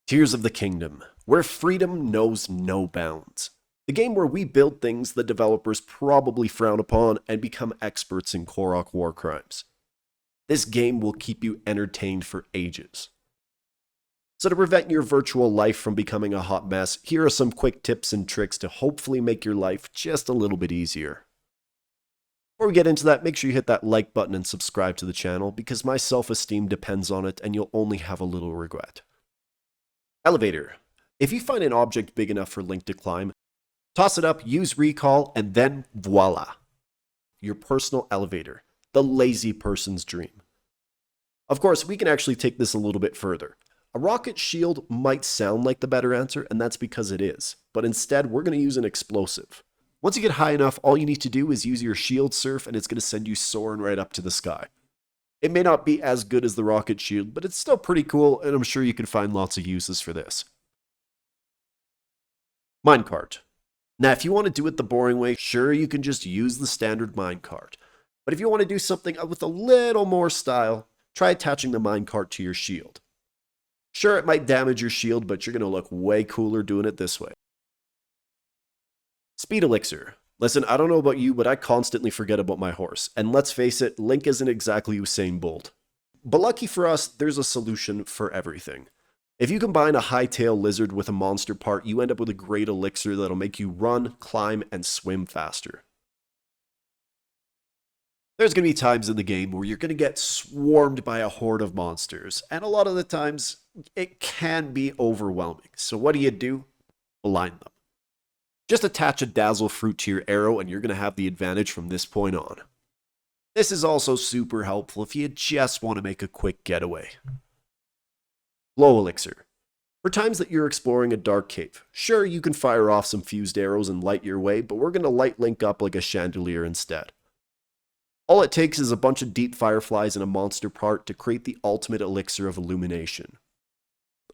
Tears of the Kingdom, where freedom knows no bounds. The game where we build things the developers probably frown upon and become experts in Korok war crimes. This game will keep you entertained for ages. So to prevent your virtual life from becoming a hot mess, here are some quick tips and tricks to hopefully make your life just a little bit easier. Before we get into that, make sure you hit that like button and subscribe to the channel because my self-esteem depends on it and you'll only have a little regret. Elevator. If you find an object big enough for Link to climb, toss it up, use recall, and then voila. Your personal elevator. The lazy person's dream. Of course, we can actually take this a little bit further. A rocket shield might sound like the better answer, and that's because it is. But instead, we're going to use an explosive. Once you get high enough, all you need to do is use your shield surf, and it's going to send you soaring right up to the sky. It may not be as good as the rocket shield, but it's still pretty cool, and I'm sure you can find lots of uses for this. Minecart. Now, if you want to do it the boring way, sure, you can just use the standard minecart. But if you want to do something with a little more style, try attaching the minecart to your shield. Sure, it might damage your shield, but you're going to look way cooler doing it this way. Speed Elixir. Listen, I don't know about you, but I constantly forget about my horse. And let's face it, Link isn't exactly Usain Bolt. But lucky for us, there's a solution for everything. If you combine a high-tail lizard with a monster part, you end up with a great elixir that'll make you run, climb, and swim faster. There's going to be times in the game where you're going to get swarmed by a horde of monsters, and a lot of the times, it can be overwhelming. So what do? Blind them. Just attach a dazzle fruit to your arrow and you're going to have the advantage from this point on. This is also super helpful if you just want to make a quick getaway. Glow Elixir. For times that you're exploring a dark cave, sure, you can fire off some fused arrows and light your way, but we're going to light Link up like a chandelier instead. All it takes is a bunch of deep fireflies and a monster part to create the ultimate elixir of illumination.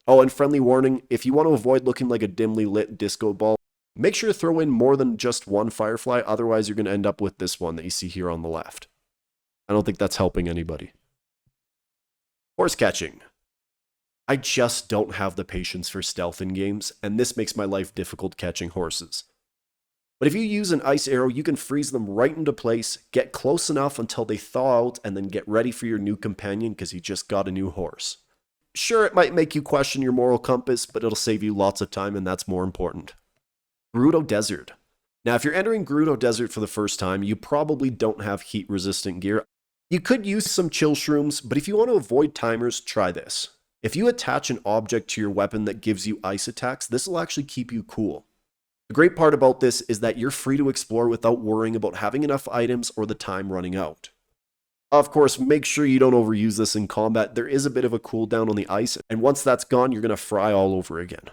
Oh, and friendly warning, if you want to avoid looking like a dimly lit disco ball, make sure to throw in more than just one firefly, otherwise you're going to end up with this one that you see here on the left. I don't think that's helping anybody. Horse catching. I just don't have the patience for stealth in games, and this makes my life difficult catching horses. But if you use an ice arrow, you can freeze them right into place, get close enough until they thaw out, and then get ready for your new companion because you just got a new horse. Sure, it might make you question your moral compass, but it'll save you lots of time, and that's more important. Gerudo Desert. Now, if you're entering Gerudo Desert for the first time, you probably don't have heat-resistant gear. You could use some chill shrooms, but if you want to avoid timers, try this. If you attach an object to your weapon that gives you ice attacks, this will actually keep you cool. The great part about this is that you're free to explore without worrying about having enough items or the time running out. Of course, make sure you don't overuse this in combat. There is a bit of a cooldown on the ice, and once that's gone, you're going to fry all over again.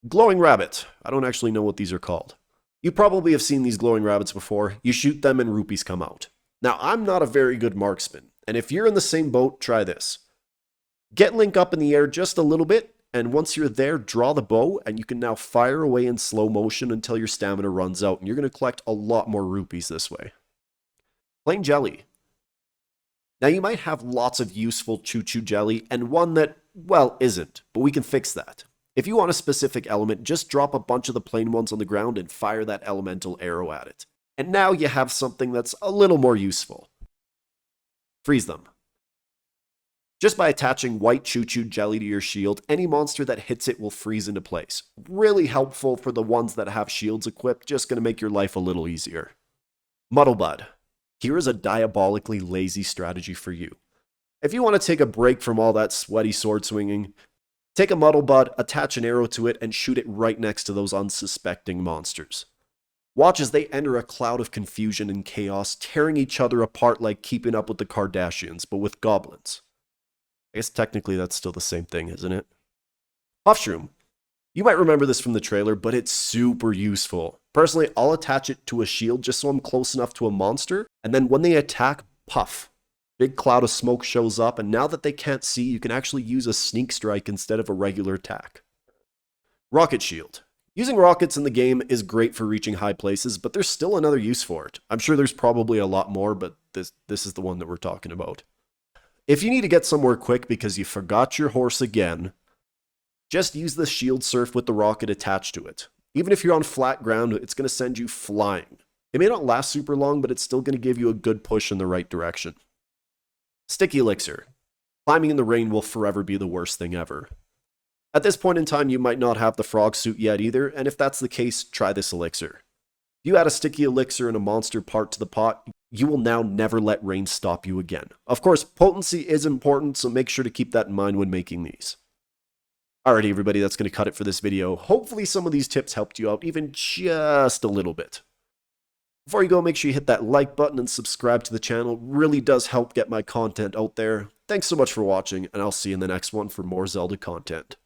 Glowing Rabbit. I don't actually know what these are called. You probably have seen these glowing rabbits before. You shoot them and rupees come out. Now, I'm not a very good marksman, and if you're in the same boat, try this. Get Link up in the air just a little bit, and once you're there, draw the bow, and you can now fire away in slow motion until your stamina runs out, and you're going to collect a lot more rupees this way. Plain jelly. Now, you might have lots of useful choo-choo jelly, and one that, well, isn't, but we can fix that. If you want a specific element, just drop a bunch of the plain ones on the ground and fire that elemental arrow at it. And now you have something that's a little more useful. Freeze them. Just by attaching white choo-choo jelly to your shield, any monster that hits it will freeze into place. Really helpful for the ones that have shields equipped, just going to make your life a little easier. Muddlebot. Here is a diabolically lazy strategy for you. If you want to take a break from all that sweaty sword swinging, take a Muddlebot, attach an arrow to it, and shoot it right next to those unsuspecting monsters. Watch as they enter a cloud of confusion and chaos, tearing each other apart like Keeping Up with the Kardashians, but with goblins. I guess technically that's still the same thing, isn't it? Offshroom. You might remember this from the trailer, but it's super useful. Personally, I'll attach it to a shield just so I'm close enough to a monster, and then when they attack, puff. Big cloud of smoke shows up, and now that they can't see, you can actually use a sneak strike instead of a regular attack. Rocket shield. Using rockets in the game is great for reaching high places, but there's still another use for it. I'm sure there's probably a lot more, but this is the one that we're talking about. If you need to get somewhere quick because you forgot your horse again, Just use the shield surf with the rocket attached to it. Even if you're on flat ground, it's going to send you flying. It may not last super long, but it's still going to give you a good push in the right direction. Sticky Elixir. Climbing in the rain will forever be the worst thing ever. At this point in time, you might not have the frog suit yet either, and if that's the case, try this elixir. If you add a sticky elixir and a monster part to the pot, you will now never let rain stop you again. Of course, potency is important, so make sure to keep that in mind when making these. Alrighty everybody, that's going to cut it for this video. Hopefully some of these tips helped you out even just a little bit. Before you go, make sure you hit that like button and subscribe to the channel. It really does help get my content out there. Thanks so much for watching, and I'll see you in the next one for more Zelda content.